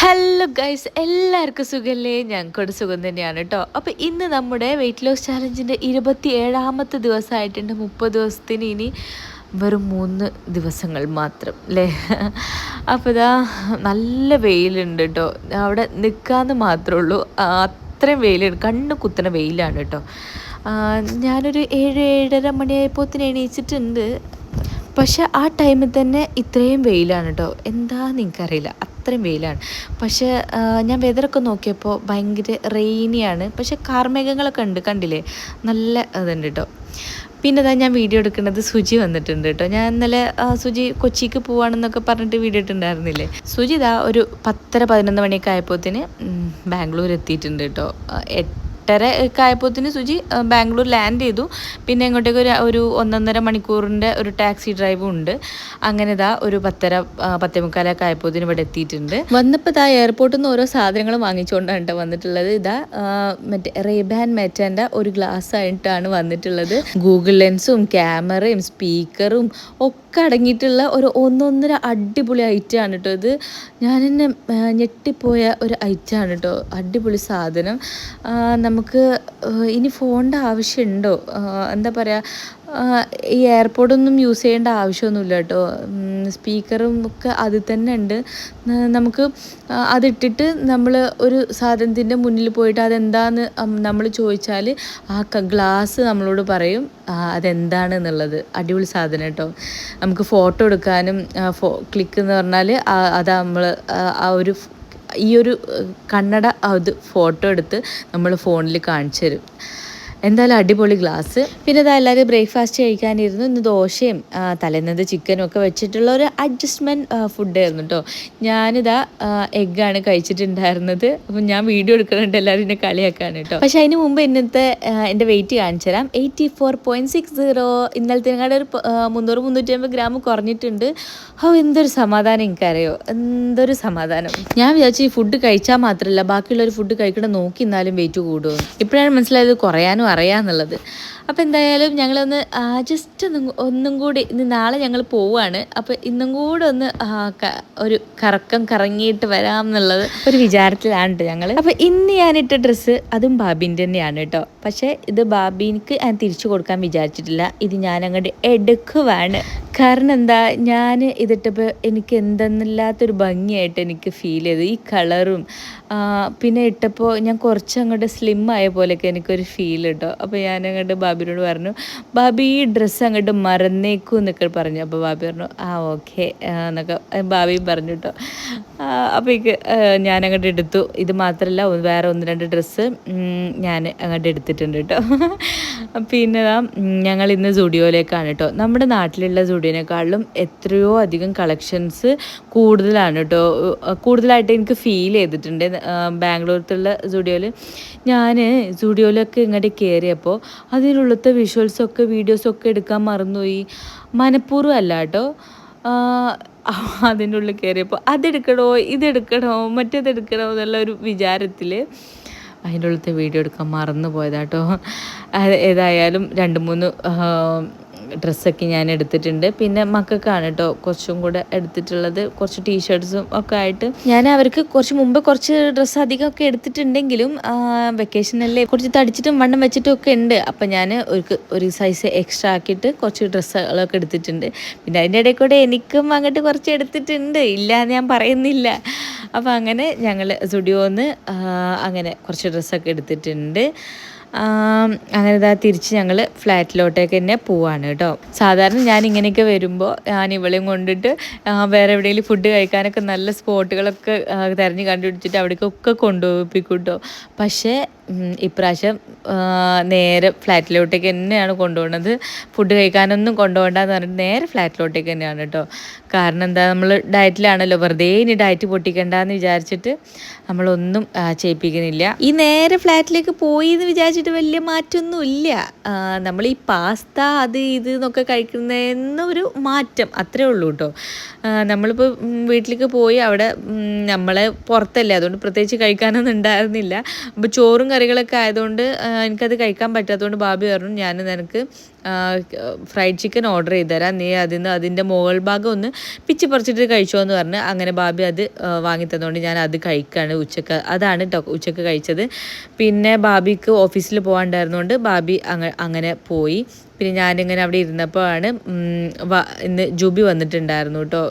Hello guys, എല്ലാവർക്കും സുഖമല്ലേ? ഞങ്ങൾക്കൊരു സുഖം തന്നെയാണ് കേട്ടോ. അപ്പോൾ ഇന്ന് നമ്മുടെ വെയിറ്റ് ലോസ് ചാലഞ്ചിൻ്റെ 27ാമത്തെ ദിവസമായിട്ടുണ്ട്. 30 ദിവസത്തിന് ഇനി വെറും 3 ദിവസങ്ങൾ മാത്രം അല്ലേ. അപ്പോൾ ഇതാ നല്ല വെയിലുണ്ട് കേട്ടോ. അവിടെ നിൽക്കാമെന്ന് മാത്രമേ ഉള്ളൂ, അത്രയും വെയിലുണ്ട്. കണ്ണ് കുത്തുന്ന വെയിലാണ് കേട്ടോ. ഞാനൊരു 7-7:30 മണിയായപ്പോൾ എണീച്ചിട്ടുണ്ട്. പക്ഷെ ആ ടൈമിൽ തന്നെ ഇത്രയും വെയിലാണ് കേട്ടോ. എന്താണെന്ന് എനിക്കറിയില്ല, അത്രയും വെയിലാണ്. പക്ഷേ ഞാൻ വെതറൊക്കെ നോക്കിയപ്പോൾ ഭയങ്കര റെയിനിയാണ്. പക്ഷെ കാർമേഘങ്ങളൊക്കെ ഉണ്ട്, കണ്ടില്ലേ? നല്ല ഇതുണ്ട് കേട്ടോ. പിന്നെ ഇതാ ഞാൻ വീഡിയോ എടുക്കുന്നത് സുജി വന്നിട്ടുണ്ട് കേട്ടോ. ഞാൻ ഇന്നലെ സുജി കൊച്ചിക്ക് പോവാണെന്നൊക്കെ പറഞ്ഞിട്ട് വീഡിയോ ഇട്ടുണ്ടായിരുന്നില്ലേ. സുജി ഇതാ ഒരു 10-11 മണിയൊക്കെ ആയപ്പോഴത്തേന് ബാംഗ്ലൂർ എത്തിയിട്ടുണ്ട് കേട്ടോ. 8:30 ഒക്കെ ആയപ്പോഴത്തേന് സുജി ബാംഗ്ലൂർ ലാൻഡ് ചെയ്തു. പിന്നെ ഇങ്ങോട്ടേക്ക് ഒരു 1.5 മണിക്കൂറിൻ്റെ ഒരു ടാക്സി ഡ്രൈവും ഉണ്ട്. അങ്ങനെ ഇതാ ഒരു 10:30-10:45 ഒക്കെ ആയപ്പോഴത്തേന് ഇവിടെ എത്തിയിട്ടുണ്ട്. വന്നപ്പോൾ ഇതാ എയർപോർട്ടിൽ നിന്ന് ഓരോ സാധനങ്ങൾ വാങ്ങിച്ചുകൊണ്ടാണ് കേട്ടോ വന്നിട്ടുള്ളത്. ഇതാ മറ്റേ റേബാൻ മെറ്റാൻ്റെ ഒരു ഗ്ലാസ് ആയിട്ടാണ് വന്നിട്ടുള്ളത്. ഗൂഗിൾ ലെൻസും ക്യാമറയും സ്പീക്കറും ഒക്കെ അടങ്ങിയിട്ടുള്ള ഒരു 1.5 അടിപൊളി ഐറ്റമാണ് കേട്ടോ ഇത്. ഞാൻ തന്നെ ഞെട്ടിപ്പോയ ഒരു ഐറ്റമാണ് കേട്ടോ. അടിപൊളി സാധനം. നമുക്ക് ഇനി ഫോണിൻ്റെ ആവശ്യമുണ്ടോ? എന്താ പറയുക, ഈ എയർപോർട്ടൊന്നും യൂസ് ചെയ്യേണ്ട ആവശ്യമൊന്നുമില്ല കേട്ടോ. സ്പീക്കറും ഒക്കെ അതിൽ തന്നെ ഉണ്ട്. നമുക്ക് അതിട്ടിട്ട് നമ്മൾ ഒരു സാധനത്തിൻ്റെ മുന്നിൽ പോയിട്ട് അതെന്താന്ന് നമ്മൾ ചോദിച്ചാൽ ആ ഗ്ലാസ് നമ്മളോട് പറയും അതെന്താണെന്നുള്ളത്. അടിപൊളി സാധനം കേട്ടോ. നമുക്ക് ഫോട്ടോ എടുക്കാനും ക്ലിക്ക് എന്ന് പറഞ്ഞാൽ അത് നമ്മൾ ഈ ഒരു കണ്ണട അത് ഫോട്ടോ എടുത്ത് നമ്മൾ ഫോണിൽ കാണിച്ചു തരും. എന്തായാലും അടിപൊളി ഗ്ലാസ്. പിന്നെ ഇതാ എല്ലാവരും ബ്രേക്ക്ഫാസ്റ്റ് കഴിക്കാനിരുന്നു. ഇന്ന് ദോശയും തലേന്നത് ചിക്കനും ഒക്കെ വെച്ചിട്ടുള്ള ഒരു അഡ്ജസ്റ്റ്മെൻറ്റ് ഫുഡായിരുന്നു കേട്ടോ. ഞാനിതാ എഗ്ഗാണ് കഴിച്ചിട്ടുണ്ടായിരുന്നത്. അപ്പം ഞാൻ വീഡിയോ എടുക്കുന്നുണ്ട്, എല്ലാവരും എന്നെ കളിയാക്കാണ് കേട്ടോ. പക്ഷേ അതിന് മുമ്പ് ഇന്നത്തെ എൻ്റെ വെയിറ്റ് കാണിച്ചു തരാം. 84.60. ഇന്നലത്തേക്കാട് ഒരു 300-350 ഗ്രാം കുറഞ്ഞിട്ടുണ്ട്. എന്തൊരു സമാധാനം എനിക്കറിയോ, എന്തൊരു സമാധാനം. ഞാൻ വിചാരിച്ചു ഈ ഫുഡ് കഴിച്ചാൽ മാത്രമല്ല ബാക്കിയുള്ളൊരു ഫുഡ് കഴിക്കണം നോക്കി എന്നാലും വെയിറ്റ് കൂടുമോ. ഇപ്പോഴാണ് മനസ്സിലായത് കുറയാനും അറിയാമെന്നുള്ളത്. അപ്പോൾ എന്തായാലും ഞങ്ങളൊന്ന് ജസ്റ്റ് ഒന്നും കൂടി, ഇന്ന് നാളെ ഞങ്ങൾ പോവുകയാണ്. അപ്പോൾ ഇന്നും കൂടെ ഒന്ന് ഒരു കറങ്ങിയിട്ട് വരാം എന്നുള്ളത് ഒരു വിചാരത്തിലാണ് കേട്ടോ ഞങ്ങൾ. അപ്പോൾ ഇന്ന് ഞാനിട്ട ഡ്രസ്സ് അതും ബാബിൻ്റെ തന്നെയാണ് കേട്ടോ. പക്ഷേ ഇത് ബാബിക്ക് ഞാൻ തിരിച്ചു കൊടുക്കാൻ വിചാരിച്ചിട്ടില്ല. ഇത് ഞാൻ അങ്ങോട്ട് എടുക്കുവാണ്. കാരണം എന്താ, ഞാൻ ഇതിട്ടപ്പോൾ എനിക്ക് എന്തെന്നില്ലാത്തൊരു ഭംഗിയായിട്ട് എനിക്ക് ഫീൽ ചെയ്തു. ഈ കളറും പിന്നെ ഇട്ടപ്പോൾ ഞാൻ കുറച്ചങ്ങോട്ട് സ്ലിം ആയ പോലെയൊക്കെ എനിക്കൊരു ഫീൽ കേട്ടോ. അപ്പോൾ ഞാൻ അങ്ങോട്ട് ബാബിനോട് പറഞ്ഞു, ബാബി ഈ ഡ്രസ്സ് അങ്ങോട്ട് മറന്നേക്കും എന്നൊക്കെ പറഞ്ഞു. അപ്പോൾ ബാബി പറഞ്ഞു ഓക്കെ എന്നൊക്കെ ബാബിയും പറഞ്ഞു കേട്ടോ. അപ്പോൾ ഞാൻ അങ്ങോട്ട് എടുത്തു. ഇത് മാത്രമല്ല വേറെ 1-2 ഡ്രസ്സ് ഞാൻ അങ്ങോട്ട് എടുത്തിട്ടുണ്ട് കേട്ടോ. പിന്നെ ഞങ്ങൾ ഇന്ന് സുഡിയോയിലേക്കാണ് കേട്ടോ. നമ്മുടെ നാട്ടിലുള്ള സുഡിയോനേക്കാളും എത്രയോ അധികം കളക്ഷൻസ് കൂടുതലാണ് കേട്ടോ. കൂടുതലായിട്ട് എനിക്ക് ഫീൽ ചെയ്തിട്ടുണ്ട് ബാംഗ്ലൂരത്തുള്ള സുഡിയോയിൽ. ഞാൻ സുഡിയോയിലൊക്കെ ഇങ്ങോട്ട് കയറിയപ്പോൾ അതിനുള്ളത്തെ വിഷ്വൽസൊക്കെ വീഡിയോസൊക്കെ എടുക്കാൻ മറന്നുപോയി. മനഃപൂർവ്വം അല്ല കേട്ടോ. അതിൻ്റെ ഉള്ളിൽ കയറിയപ്പോൾ അതെടുക്കണോ ഇതെടുക്കണോ മറ്റേതെടുക്കണോ എന്നുള്ള ഒരു വിചാരത്തിൽ അതിൻ്റെ ഉള്ളിലത്തെ വീഡിയോ എടുക്കാൻ മറന്നു പോയതാട്ടോ. ഏതായാലും 2-3 ഡ്രസ്സൊക്കെ ഞാൻ എടുത്തിട്ടുണ്ട്. പിന്നെ മക്കൾക്കാണ് കേട്ടോ കുറച്ചും കൂടെ എടുത്തിട്ടുള്ളത്. കുറച്ച് ടീഷർട്ട്സും ഒക്കെ ആയിട്ട് ഞാൻ അവർക്ക് കുറച്ച് മുമ്പ് കുറച്ച് ഡ്രസ്സ് അധികമൊക്കെ എടുത്തിട്ടുണ്ടെങ്കിലും വെക്കേഷനല്ലേ കുറച്ച് തടിച്ചിട്ടും വണ്ണം വെച്ചിട്ടും ഒക്കെ ഉണ്ട്. അപ്പം ഞാൻ ഒരു സൈസ് എക്സ്ട്രാ ആക്കിയിട്ട് കുറച്ച് ഡ്രസ്സുകളൊക്കെ എടുത്തിട്ടുണ്ട്. പിന്നെ അതിൻ്റെ ഇടയിൽ കൂടെ എനിക്കും അങ്ങോട്ട് കുറച്ച് എടുത്തിട്ടുണ്ട്, ഇല്ല ഞാൻ പറയുന്നില്ല. അപ്പോൾ അങ്ങനെ ഞങ്ങൾ സ്റ്റുഡിയോന്ന് അങ്ങനെ കുറച്ച് ഡ്രസ്സൊക്കെ എടുത്തിട്ടുണ്ട്. അങ്ങനെ ഇതാ തിരിച്ച് ഞങ്ങൾ ഫ്ലാറ്റിലോട്ടേക്ക് തന്നെ പോവാണ് കേട്ടോ. സാധാരണ ഞാൻ ഇങ്ങനെയൊക്കെ വരുമ്പോൾ ഞാൻ ഇവളെയും കൊണ്ടിട്ട് വേറെ എവിടെയെങ്കിലും ഫുഡ് കഴിക്കാനൊക്കെ നല്ല സ്പോട്ടുകളൊക്കെ തിരഞ്ഞ് കണ്ടുപിടിച്ചിട്ട് അവിടേക്കൊക്കെ കൊണ്ടുപോയിപ്പിക്കും കേട്ടോ. പക്ഷേ ഇപ്രാവശ്യം നേരെ ഫ്ലാറ്റിലോട്ടേക്ക് തന്നെയാണ് കൊണ്ടുപോകുന്നത്. ഫുഡ് കഴിക്കാനൊന്നും കൊണ്ടുപോകണ്ടെന്ന് പറഞ്ഞിട്ട് നേരെ ഫ്ലാറ്റിലോട്ടേക്ക് തന്നെയാണ് കേട്ടോ. കാരണം എന്താ, നമ്മൾ ഡയറ്റിലാണല്ലോ, വെറുതെ ഇനി ഡയറ്റ് പൊട്ടിക്കണ്ടെന്ന് വിചാരിച്ചിട്ട് നമ്മളൊന്നും ചെയ്യിപ്പിക്കുന്നില്ല. ഈ നേരെ ഫ്ലാറ്റിലേക്ക് പോയി എന്ന് വിചാരിച്ചിട്ട് വലിയ മാറ്റമൊന്നും ഇല്ല. നമ്മൾ ഈ പാസ്ത അത് ഇത് എന്നൊക്കെ കഴിക്കുന്നതെന്നൊരു മാറ്റം അത്രേ ഉള്ളൂ കേട്ടോ. നമ്മളിപ്പോൾ വീട്ടിലേക്ക് പോയി അവിടെ നമ്മളെ പുറത്തല്ലേ, അതുകൊണ്ട് പ്രത്യേകിച്ച് കഴിക്കാനൊന്നും ഉണ്ടായിരുന്നില്ല. അപ്പോൾ ചോറും കറികളൊക്കെ ആയതുകൊണ്ട് എനിക്കത് കഴിക്കാൻ പറ്റാത്തതുകൊണ്ട് ബാബി പറഞ്ഞു ഞാൻ നിനക്ക് ഫ്രൈഡ് ചിക്കൻ ഓർഡർ ചെയ്ത് തരാം, നീ അതിൻ്റെ മുകൾ ഭാഗം ഒന്ന് പിച്ച് പറിച്ചിട്ട് കഴിച്ചോ എന്ന് പറഞ്ഞ് അങ്ങനെ ബാബി അത് വാങ്ങി തന്നുകൊണ്ട് ഞാൻ അത് കഴിക്കുകയാണ് ഉച്ചക്ക്. അതാണ് കേട്ടോ ഉച്ചക്ക് കഴിച്ചത്. പിന്നെ ബാബിക്ക് ഓഫീസിൽ പോകാണ്ടായിരുന്നുകൊണ്ട് ബാബി അങ്ങനെ പോയി. പിന്നെ ഞാനിങ്ങനെ അവിടെ ഇരുന്നപ്പോഴാണ് ഇന്ന് ജൂബി വന്നിട്ടുണ്ടായിരുന്നു കേട്ടോ,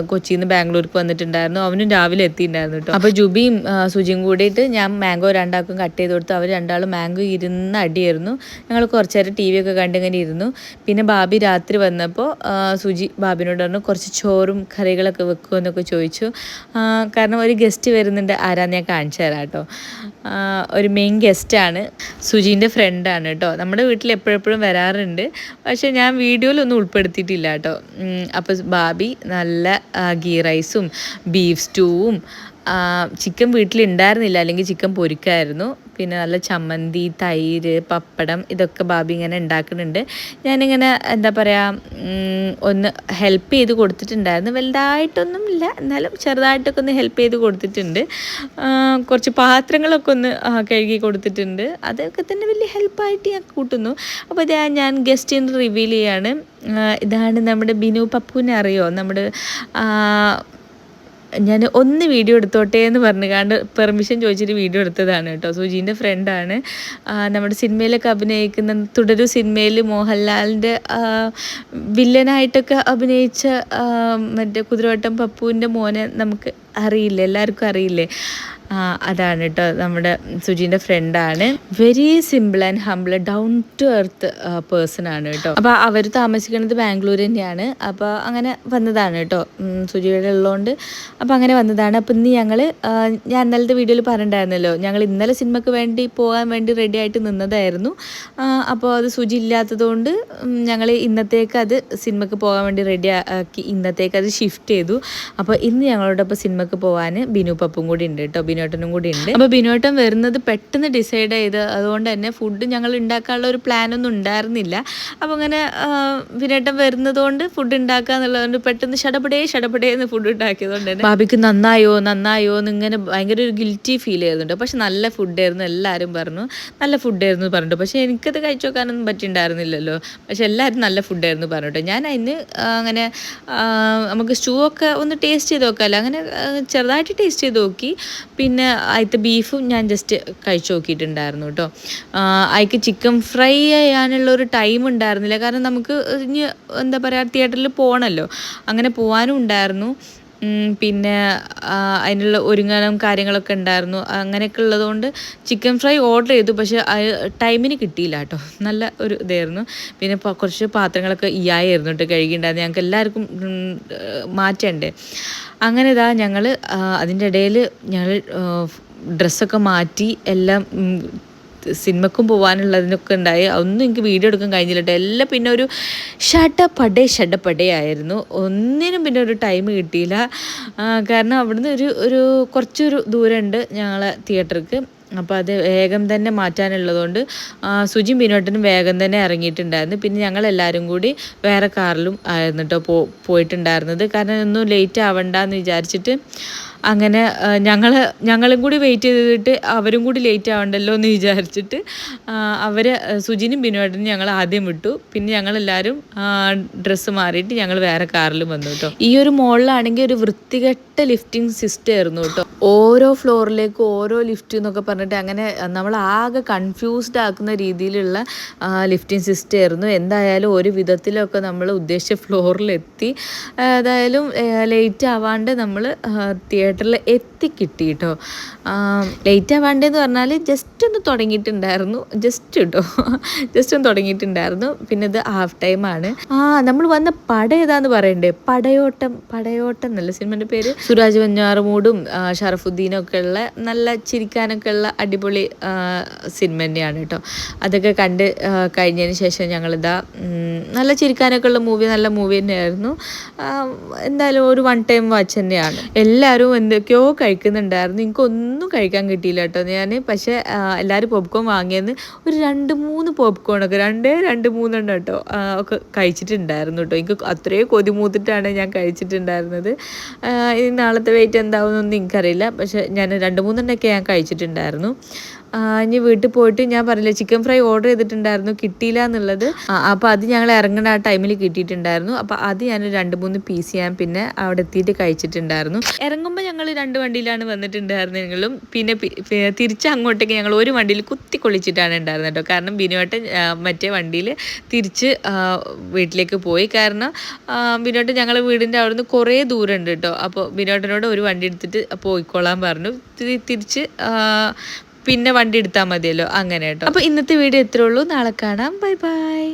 കൊച്ചിയിൽ നിന്ന് ബാംഗ്ലൂർക്ക് വന്നിട്ടുണ്ടായിരുന്നു. അവനും രാവിലെ എത്തിയിട്ടുണ്ടായിരുന്നു കേട്ടോ. അപ്പോൾ ജുബിയും സുജിയും കൂടിയിട്ട് ഞാൻ മാംഗോ രണ്ടാൾക്കും കട്ട് ചെയ്ത് കൊടുത്തു. അവർ രണ്ടാളും മാംഗോ ഇരുന്ന് അടിയായിരുന്നു. ഞങ്ങൾ കുറച്ച് നേരം TV ഒക്കെ കണ്ടിങ്ങനെ ഇരുന്നു. പിന്നെ ബാബി രാത്രി വന്നപ്പോൾ സുജി ബാബിനോട് പറഞ്ഞു കുറച്ച് ചോറും കറികളൊക്കെ വെക്കുമോ എന്നൊക്കെ ചോദിച്ചു. കാരണം ഒരു ഗസ്റ്റ് വരുന്നുണ്ട്, ആരാന്ന് ഞാൻ കാണിച്ചു തരാം കേട്ടോ. ഒരു മെയിൻ ഗസ്റ്റാണ്, സുജീൻ്റെ ഫ്രണ്ടാണ് കേട്ടോ. നമ്മുടെ വീട്ടിൽ എപ്പോഴെപ്പോഴും വരാറുണ്ട്, പക്ഷേ ഞാൻ വീഡിയോയിലൊന്നും ഉൾപ്പെടുത്തിയിട്ടില്ല കേട്ടോ. അപ്പോൾ ബാബി നല്ല ഗീ റൈസും ബീഫ് സ്റ്റൂവും ചിക്കൻ വീട്ടിലുണ്ടായിരുന്നില്ല, അല്ലെങ്കിൽ ചിക്കൻ പൊരിക്കായിരുന്നു. പിന്നെ നല്ല ചമ്മന്തി, തൈര്, പപ്പടം ഇതൊക്കെ ബാബി ഇങ്ങനെ ഉണ്ടാക്കുന്നുണ്ട്. ഞാനിങ്ങനെ എന്താ പറയുക ഒന്ന് ഹെൽപ്പ് ചെയ്ത് കൊടുത്തിട്ടുണ്ടായിരുന്നു. വലുതായിട്ടൊന്നും ഇല്ല, എന്നാലും ചെറുതായിട്ടൊക്കെ ഒന്ന് ഹെൽപ്പ് ചെയ്ത് കൊടുത്തിട്ടുണ്ട്. കുറച്ച് പാത്രങ്ങളൊക്കെ ഒന്ന് കഴുകി കൊടുത്തിട്ടുണ്ട്. അതൊക്കെ തന്നെ വലിയ ഹെൽപ്പായിട്ട് ഞാൻ കൂട്ടുന്നു. അപ്പോൾ ഞാൻ ഗസ്റ്റിന് റിവീൽ ചെയ്യാണ്. ഇതാണ് നമ്മുടെ ബിനു പപ്പുവിനെ അറിയോ? നമ്മുടെ ഞാൻ ഒന്ന് വീഡിയോ എടുത്തോട്ടെ എന്ന് പറഞ്ഞു കണ്ട് പെർമിഷൻ ചോദിച്ചിട്ട് വീഡിയോ എടുത്തതാണ് കേട്ടോ. സുജീൻ്റെ ഫ്രണ്ടാണ്. നമ്മുടെ സിനിമയിലൊക്കെ അഭിനയിക്കുന്ന തുടരു സിനിമയിൽ മോഹൻലാലിൻ്റെ വില്ലനായിട്ടൊക്കെ അഭിനയിച്ച മറ്റേ കുതിരവട്ടം പപ്പുവിൻ്റെ മോനെ നമുക്ക് അറിയില്ലേ, എല്ലാവർക്കും അറിയില്ലേ? അതാണ് കേട്ടോ നമ്മുടെ സുജീൻ്റെ ഫ്രണ്ടാണ്. Very simple and humble, down to earth person ആണ് കേട്ടോ. അപ്പോൾ അവർ താമസിക്കുന്നത് ബാംഗ്ലൂർ തന്നെയാണ്. അപ്പോൾ അങ്ങനെ വന്നതാണ് കേട്ടോ, സുജിയുടെ ഉള്ളതുകൊണ്ട്. അപ്പോൾ അങ്ങനെ വന്നതാണ്. അപ്പോൾ ഇന്ന് ഞാൻ ഇന്നലത്തെ വീഡിയോയിൽ പറഞ്ഞിട്ടുണ്ടായിരുന്നല്ലോ, ഞങ്ങൾ ഇന്നലെ സിനിമയ്ക്ക് വേണ്ടി പോകാൻ വേണ്ടി റെഡി ആയിട്ട് നിന്നതായിരുന്നു. അപ്പോൾ അത് സുജി ഇല്ലാത്തതുകൊണ്ട് ഞങ്ങൾ ഇന്നത്തേക്ക് അത് സിനിമയ്ക്ക് പോകാൻ വേണ്ടി റെഡി ആക്കി ഇന്നത്തേക്ക് അത് ഷിഫ്റ്റ് ചെയ്തു. അപ്പോൾ ഇന്ന് ഞങ്ങളോടൊപ്പം സിനിമയ്ക്ക് പോകാൻ ബിനു പപ്പും കൂടി ഉണ്ട് കേട്ടോ, ബിനോട്ടനും കൂടി ഉണ്ട്. അപ്പോൾ ബിനോട്ടൻ വരുന്നത് പെട്ടെന്ന് ഡിസൈഡ് ചെയ്ത്, അതുകൊണ്ട് തന്നെ ഫുഡ് ഞങ്ങൾ ഉണ്ടാക്കാനുള്ള ഒരു പ്ലാനൊന്നും ഉണ്ടായിരുന്നില്ല. അപ്പോൾ അങ്ങനെ ബിനോട്ടൻ വരുന്നതുകൊണ്ട് ഫുഡ് ഉണ്ടാക്കുക എന്നുള്ളതുകൊണ്ട് പെട്ടെന്ന് ഷടപടേന്ന് ഫുഡ് ഉണ്ടാക്കിയതുകൊണ്ട് തന്നെ ബാബിക്ക് നന്നായോ എന്ന് ഇങ്ങനെ ഭയങ്കര ഒരു ഗിൽറ്റി ഫീൽ ചെയ്യുന്നുണ്ട്. പക്ഷെ നല്ല ഫുഡായിരുന്നു, എല്ലാവരും പറഞ്ഞു നല്ല ഫുഡായിരുന്നു പറഞ്ഞിട്ട്. പക്ഷേ എനിക്കത് കഴിച്ചു നോക്കാനൊന്നും പറ്റിയിട്ടുണ്ടായിരുന്നില്ലല്ലോ. പക്ഷെ എല്ലാവരും നല്ല ഫുഡായിരുന്നു പറഞ്ഞിട്ട് ഞാൻ അതിന് അങ്ങനെ നമുക്ക് സ്റ്റൂ ഒക്കെ ഒന്ന് ടേസ്റ്റ് ചെയ്ത് നോക്കാമല്ലോ, അങ്ങനെ ചെറുതായിട്ട് ടേസ്റ്റ് ചെയ്ത് നോക്കി. പിന്നെ അതിലത്തെ ബീഫും ഞാൻ ജസ്റ്റ് കഴിച്ചു നോക്കിയിട്ടുണ്ടായിരുന്നു കേട്ടോ. അതിക്ക് ചിക്കൻ ഫ്രൈ ചെയ്യാനുള്ള ഒരു ടൈം ഉണ്ടായിരുന്നില്ല, കാരണം നമുക്ക് ഇനി എന്താ പറയുക തിയേറ്ററിൽ പോകണമല്ലോ, അങ്ങനെ പോകാനും ഉണ്ടായിരുന്നു. പിന്നെ അതിനുള്ള ഒരുങ്ങാനും കാര്യങ്ങളൊക്കെ ഉണ്ടായിരുന്നു. അങ്ങനെയൊക്കെ ഉള്ളതുകൊണ്ട് ചിക്കൻ ഫ്രൈ ഓർഡർ ചെയ്തു, പക്ഷേ ടൈമിന് കിട്ടിയില്ല കേട്ടോ. നല്ല ഒരു ഇതായിരുന്നു. പിന്നെ കുറച്ച് പാത്രങ്ങളൊക്കെ ആയിരുന്നു കേട്ടോ കഴുകിയിട്ടുണ്ടായിരുന്നു, ഞങ്ങൾക്ക് എല്ലാവർക്കും മാറ്റണ്ടേ. അങ്ങനെ ഞങ്ങൾ അതിൻ്റെ ഇടയിൽ ഞങ്ങൾ ഡ്രസ്സൊക്കെ മാറ്റി എല്ലാം സിനിമക്കും പോകാനുള്ളതിനൊക്കെ ഉണ്ടായി. ഒന്നും എനിക്ക് വീഡിയോ എടുക്കാൻ കഴിഞ്ഞില്ല കേട്ടോ. എല്ലാം പിന്നെ ഒരു ഷടപ്പടേ ആയിരുന്നു. ഒന്നിനും പിന്നെ ഒരു ടൈം കിട്ടിയില്ല. കാരണം അവിടുന്ന് ഒരു കുറച്ചൊരു ദൂരമുണ്ട് ഞങ്ങളെ തിയേറ്റർക്ക്. അപ്പോൾ അത് വേഗം തന്നെ മാറ്റാനുള്ളതുകൊണ്ട് സുജിയും ബിനോട്ടനും വേഗം തന്നെ ഇറങ്ങിയിട്ടുണ്ടായിരുന്നു. പിന്നെ ഞങ്ങളെല്ലാവരും കൂടി വേറെ കാറിലും ആയിരുന്നു കേട്ടോ പോയിട്ടുണ്ടായിരുന്നത്. കാരണം ഒന്നും ലേറ്റ് ആവണ്ടെന്ന് വിചാരിച്ചിട്ട് അങ്ങനെ ഞങ്ങളും കൂടി വെയിറ്റ് ചെയ്തിട്ട് അവരും കൂടി ലേറ്റ് ആവണ്ടല്ലോ എന്ന് വിചാരിച്ചിട്ട് സുജിനും ബിനോട്ടനും ഞങ്ങൾ ആദ്യം വിട്ടു. പിന്നെ ഞങ്ങളെല്ലാവരും ഡ്രസ്സ് മാറിയിട്ട് ഞങ്ങൾ വേറെ കാറിലും വന്നു കേട്ടോ. ഈ ഒരു മോളിലാണെങ്കിൽ ഒരു വൃത്തികെട്ട ലിഫ്റ്റിംഗ് സിസ്റ്റം ആയിരുന്നു കേട്ടോ. ഓരോ ഫ്ലോറിലേക്ക് ഓരോ ലിഫ്റ്റ് എന്നൊക്കെ പറഞ്ഞിട്ട് അങ്ങനെ നമ്മൾ ആകെ കൺഫ്യൂസ്ഡ് ആക്കുന്ന രീതിയിലുള്ള ലിഫ്റ്റിംഗ് സിസ്റ്റം ആയിരുന്നു. എന്തായാലും ഒരു വിധത്തിലൊക്കെ നമ്മൾ ഉദ്ദേശിച്ച ഫ്ലോറിലെത്തി. ഏതായാലും ലേറ്റ് ആവാണ്ട് നമ്മൾ തിയേറ്ററിൽ എത്തിക്കിട്ടി കേട്ടോ. ലേറ്റ് ആവാണ്ടെന്ന് പറഞ്ഞാൽ ജസ്റ്റ് ഒന്ന് തുടങ്ങിയിട്ടുണ്ടായിരുന്നു, ജസ്റ്റ് ഒന്ന് തുടങ്ങിയിട്ടുണ്ടായിരുന്നു. പിന്നെ ഇത് ഹാഫ് ടൈമാണ്. നമ്മൾ വന്ന പടം ഏതാന്ന് പറയണ്ടേ, പടയോട്ടം എന്നല്ല സിനിമൻ്റെ പേര്. സുരാജ് വെഞ്ഞാറമൂടും ഷറഫുദ്ദീനും ഒക്കെ ഉള്ള നല്ല ചിരിക്കാനൊക്കെ ഉള്ള അടിപൊളി സിനിമ തന്നെയാണ് കേട്ടോ. അതൊക്കെ കണ്ട് കഴിഞ്ഞതിന് ശേഷം ഞങ്ങളിതാ നല്ല ചിരിക്കാനൊക്കെ ഉള്ള നല്ല മൂവി തന്നെയായിരുന്നു. എന്തായാലും ഒരു വൺ ടൈം വാച്ച് തന്നെയാണ്. എല്ലാവരും എന്തൊക്കെയോ കഴിക്കുന്നുണ്ടായിരുന്നു. എനിക്കൊന്നും കഴിക്കാൻ കിട്ടിയില്ല കേട്ടോ ഞാൻ. പക്ഷേ എല്ലാവരും പോപ്കോൺ വാങ്ങിയെന്ന് ഒരു 2-3 പോപ്കോണൊക്കെ 2-3 കേട്ടോ ഒക്കെ കഴിച്ചിട്ടുണ്ടായിരുന്നു കേട്ടോ. എനിക്ക് അത്രയും കൊതിമൂത്തിട്ടാണ് ഞാൻ കഴിച്ചിട്ടുണ്ടായിരുന്നത്. ഇനി നാളത്തെ വെയിറ്റ് എന്താവുമെന്നൊന്നും എനിക്കറിയില്ല. പക്ഷേ ഞാൻ 2-3 ഞാൻ കഴിച്ചിട്ടുണ്ടായിരുന്നു. ഇനി വീട്ടിൽ പോയിട്ട് ഞാൻ പറഞ്ഞില്ലേ ചിക്കൻ ഫ്രൈ ഓർഡർ ചെയ്തിട്ടുണ്ടായിരുന്നു, കിട്ടിയില്ല എന്നുള്ളത്. അപ്പോൾ അത് ഞങ്ങൾ ഇറങ്ങുന്ന ആ ടൈമിൽ കിട്ടിയിട്ടുണ്ടായിരുന്നു. അപ്പോൾ അത് ഞാൻ 2-3 പീസ് ഞാൻ പിന്നെ അവിടെ എത്തിയിട്ട് കഴിച്ചിട്ടുണ്ടായിരുന്നു. ഇറങ്ങുമ്പോൾ ഞങ്ങൾ 2 വണ്ടിയിലാണ് വന്നിട്ടുണ്ടായിരുന്നെങ്കിലും പിന്നെ തിരിച്ച് അങ്ങോട്ടേക്ക് ഞങ്ങൾ ഒരു വണ്ടിയിൽ കുത്തിക്കൊള്ളിച്ചിട്ടാണ് ഉണ്ടായിരുന്നത് കേട്ടോ. കാരണം ബിനുവേട്ടൻ മറ്റേ വണ്ടിയിൽ തിരിച്ച് വീട്ടിലേക്ക് പോയി. കാരണം ബിനുവേട്ടൻ ഞങ്ങളുടെ വീടിൻ്റെ അവിടുന്ന് കുറേ ദൂരം ഉണ്ട് കേട്ടോ. അപ്പോൾ ബിനുവേട്ടനോട് ഒരു വണ്ടി എടുത്തിട്ട് പോയിക്കോളാൻ പറഞ്ഞു. തിരിച്ച് പിന്നെ വണ്ടി എടുത്താൽ മതിയല്ലോ, അങ്ങനെ കേട്ടോ. അപ്പോൾ ഇന്നത്തെ വീഡിയോ ഇത്രേ ഉള്ളൂ. നാളെ കാണാം. Bye bye.